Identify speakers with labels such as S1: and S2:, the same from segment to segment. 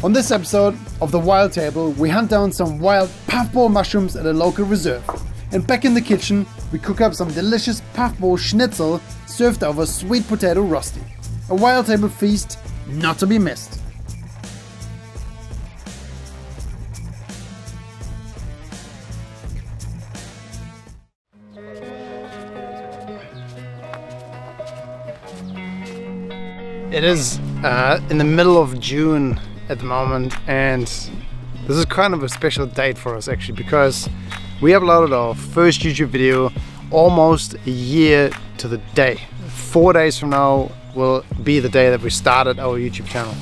S1: On this episode of the Wild Table, we hunt down some wild puffball mushrooms at a local reserve. And back in the kitchen, we cook up some delicious puffball schnitzel served over sweet potato rosti. A Wild Table feast not to be missed. It is in the middle of June at the moment, and this is kind of a special date for us actually, because we uploaded our first YouTube video almost a year to the day. 4 days from now will be the day that we started our YouTube channel.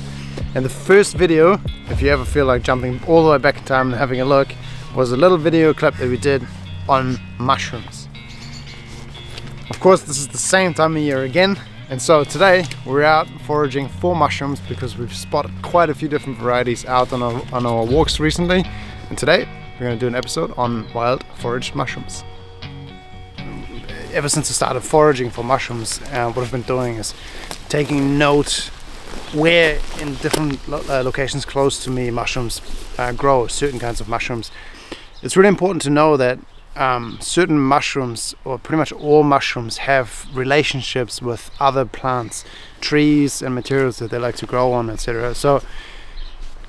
S1: And the first video, if you ever feel like jumping all the way back in time and having a look, was a little video clip that we did on mushrooms. Of course, this is the same time of year again. And so today we're out foraging for mushrooms because we've spotted quite a few different varieties out on our walks recently. And today we're going to do an episode on wild foraged mushrooms. Ever since I started foraging for mushrooms, what I've been doing is taking note where in different locations close to me mushrooms grow, certain kinds of mushrooms. It's really important to know that certain mushrooms, or pretty much all mushrooms, have relationships with other plants, trees and materials that they like to grow on, etc. So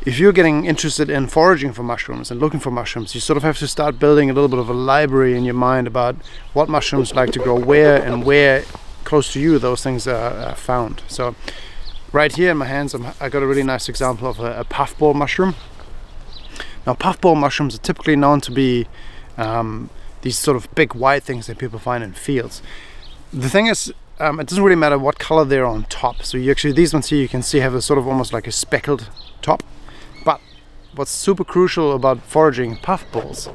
S1: if you're getting interested in foraging for mushrooms and looking for mushrooms, you sort of have to start building a little bit of a library in your mind about what mushrooms like to grow where, and where close to you those things are found. So right here in my hands I got a really nice example of a puffball mushroom. Now puffball mushrooms are typically known to be these sort of big white things that people find in fields. The thing is, it doesn't really matter what color they're on top. So you actually, these ones here you can see have a sort of almost like a speckled top. But what's super crucial about foraging puffballs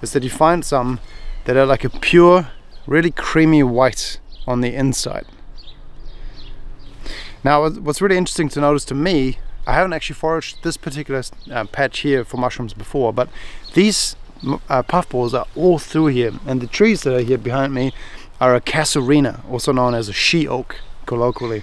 S1: is that you find some that are like a pure, really creamy white on the inside. Now what's really interesting to notice to me, I haven't actually foraged this particular patch here for mushrooms before, but these puffballs are all through here, and the trees that are here behind me are a casuarina, also known as a she oak colloquially.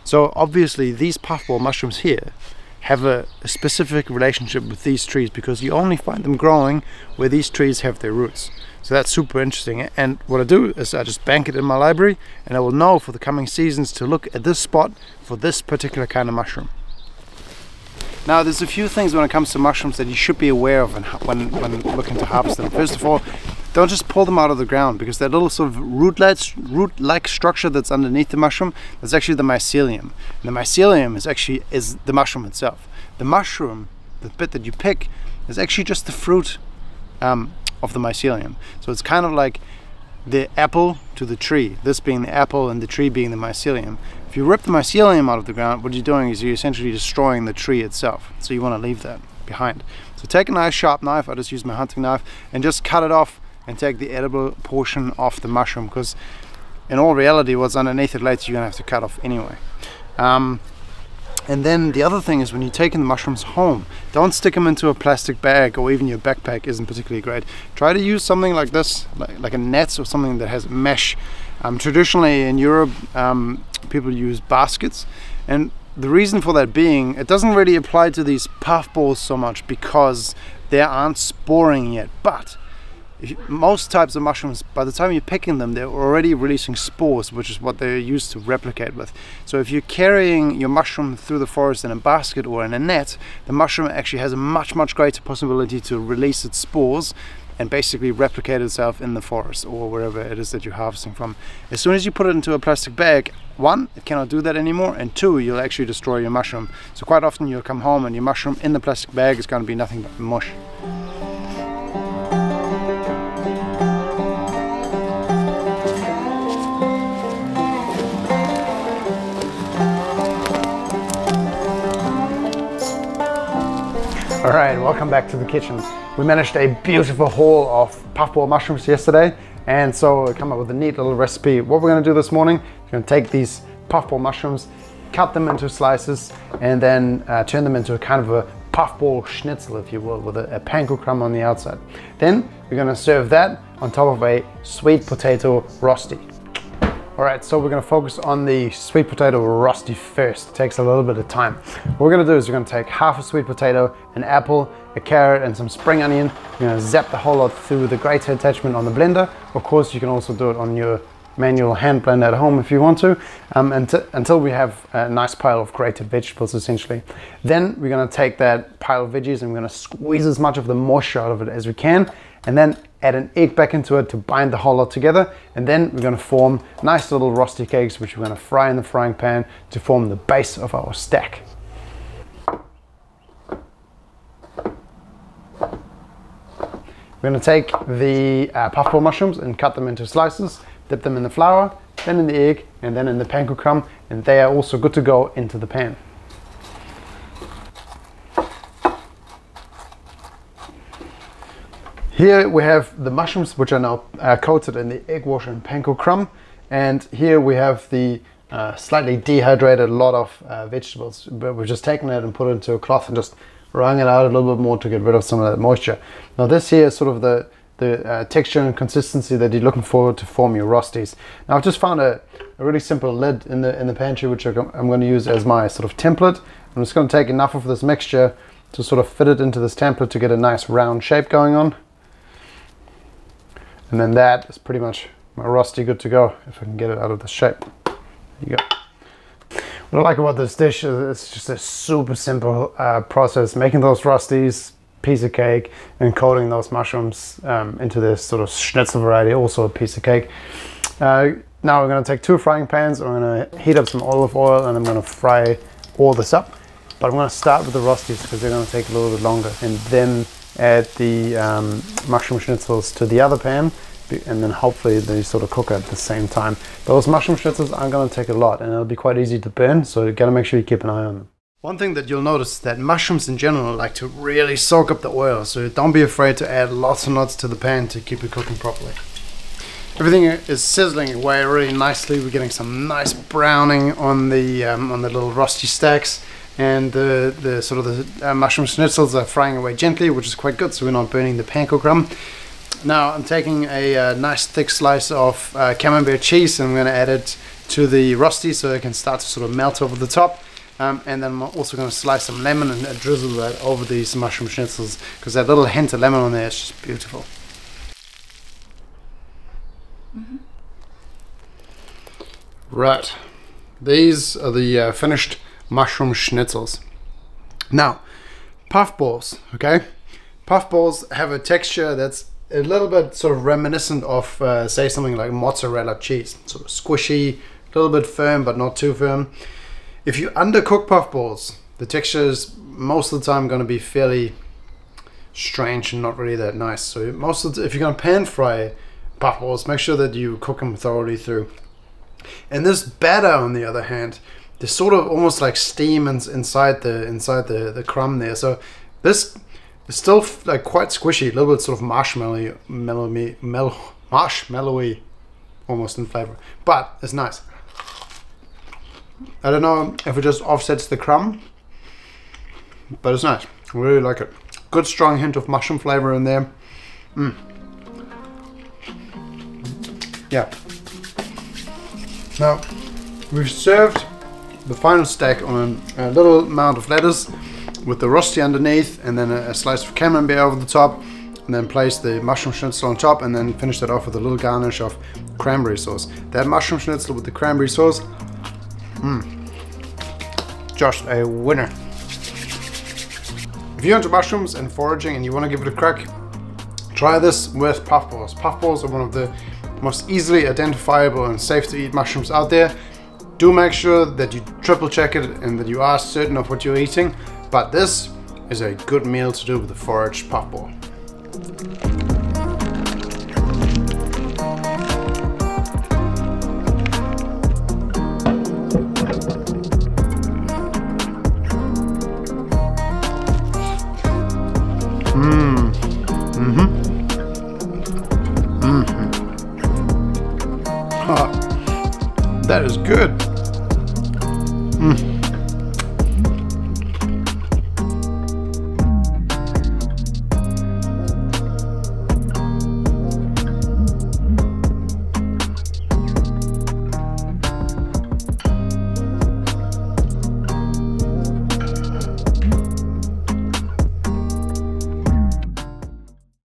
S1: So obviously these puffball mushrooms here have a specific relationship with these trees, because you only find them growing where these trees have their roots. So that's super interesting, and what I do is I just bank it in my library, and I will know for the coming seasons to look at this spot for this particular kind of mushroom. Now there's a few things when it comes to mushrooms that you should be aware of when looking to harvest them. First of all, don't just pull them out of the ground, because that little sort of root-like structure that's underneath the mushroom, that's actually the mycelium. And the mycelium is the mushroom itself. The mushroom, the bit that you pick, is actually just the fruit of the mycelium. So it's kind of like the apple to the tree, this being the apple and the tree being the mycelium. If you rip the mycelium out of the ground, what you're doing is you're essentially destroying the tree itself. So you want to leave that behind. So take a nice sharp knife, I just use my hunting knife, and just cut it off and take the edible portion off the mushroom, because in all reality what's underneath it later you're going to have to cut off anyway. And then the other thing is, when you're taking the mushrooms home, don't stick them into a plastic bag, or even your backpack isn't particularly great. Try to use something like this, like a net or something that has mesh. Traditionally in Europe people use baskets, and the reason for that being, it doesn't really apply to these puffballs so much because they aren't sporing yet, but most types of mushrooms, by the time you're picking them, they're already releasing spores, which is what they're used to replicate with. So if you're carrying your mushroom through the forest in a basket or in a net, the mushroom actually has a much greater possibility to release its spores and basically replicate itself in the forest or wherever it is that you're harvesting from. As soon as you put it into a plastic bag, one, it cannot do that anymore, and two, you'll actually destroy your mushroom. So quite often you'll come home and your mushroom in the plastic bag is going to be nothing but mush. Alright, welcome back to the kitchen. We managed a beautiful haul of puffball mushrooms yesterday, and so I come up with a neat little recipe. What we're going to do this morning, we're going to take these puffball mushrooms, cut them into slices, and then turn them into a kind of a puffball schnitzel, if you will, with a panko crumb on the outside. Then we're going to serve that on top of a sweet potato rosti. Alright, so we're going to focus on the sweet potato rosti first. It takes a little bit of time. What we're going to do is we're going to take half a sweet potato, an apple, a carrot and some spring onion. We're going to zap the whole lot through the grater attachment on the blender. Of course, you can also do it on your manual hand blender at home if you want to, until we have a nice pile of grated vegetables essentially. Then we're going to take that pile of veggies and we're going to squeeze as much of the moisture out of it as we can, and then add an egg back into it to bind the whole lot together. And then we're going to form nice little rosti cakes which we're going to fry in the frying pan to form the base of our stack. We're going to take the puffball mushrooms and cut them into slices, dip them in the flour, then in the egg, and then in the panko crumb, and they are also good to go into the pan. Here we have the mushrooms which are now coated in the egg wash and panko crumb, and here we have the slightly dehydrated lot of vegetables. But we've just taken it and put it into a cloth and just wrung it out a little bit more to get rid of some of that moisture. Now this here is sort of the texture and consistency that you're looking for to form your rostis. Now I've just found a really simple lid in the pantry which I'm going to use as my sort of template. I'm just going to take enough of this mixture to sort of fit it into this template to get a nice round shape going on. And then that is pretty much my rosti good to go, if I can get it out of the shape. There you go. What I like about this dish is it's just a super simple process. Making those rostis, piece of cake, and coating those mushrooms into this sort of schnitzel variety, also a piece of cake. Now we're going to take 2 frying pans. I'm going to heat up some olive oil and I'm going to fry all this up. But I'm going to start with the rostis because they're going to take a little bit longer, and then add the mushroom schnitzels to the other pan, and then hopefully they sort of cook at the same time. Those mushroom schnitzels aren't going to take a lot and it'll be quite easy to burn, so you got to make sure you keep an eye on them. One thing that you'll notice is that mushrooms in general like to really soak up the oil, so don't be afraid to add lots and lots to the pan to keep it cooking properly. Everything is sizzling away really nicely. We're getting some nice browning on the little rosti stacks, and the sort of the mushroom schnitzels are frying away gently, which is quite good, so we're not burning the panko crumb. Now I'm taking a nice thick slice of camembert cheese and I'm going to add it to the rosti so it can start to sort of melt over the top. And then I'm also going to slice some lemon and drizzle that over these mushroom schnitzels, because that little hint of lemon on there is just beautiful. Right, these are the finished mushroom schnitzels. Now, puffballs, okay? Puffballs have a texture that's a little bit sort of reminiscent of, say, something like mozzarella cheese. Sort of squishy, a little bit firm, but not too firm. If you undercook puffballs, the texture is most of the time going to be fairly strange and not really that nice. So if you're going to pan fry puffballs, make sure that you cook them thoroughly through. And this batter, on the other hand, there's sort of almost like steam inside the crumb there. So this is still like quite squishy, a little bit sort of marshmallowy almost in flavor, but it's nice. I don't know if it just offsets the crumb, but it's nice. I really like it. Good strong hint of mushroom flavor in there. Yeah. Now we've served the final stack on a little amount of lettuce with the rosti underneath, and then a slice of camembert over the top, and then place the mushroom schnitzel on top, and then finish that off with a little garnish of cranberry sauce. That mushroom schnitzel with the cranberry sauce, just a winner. If you're into mushrooms and foraging and you want to give it a crack, try this with puffballs. Puffballs are one of the most easily identifiable and safe to eat mushrooms out there. Do make sure that you triple check it and that you are certain of what you're eating, but this is a good meal to do with a foraged puffball.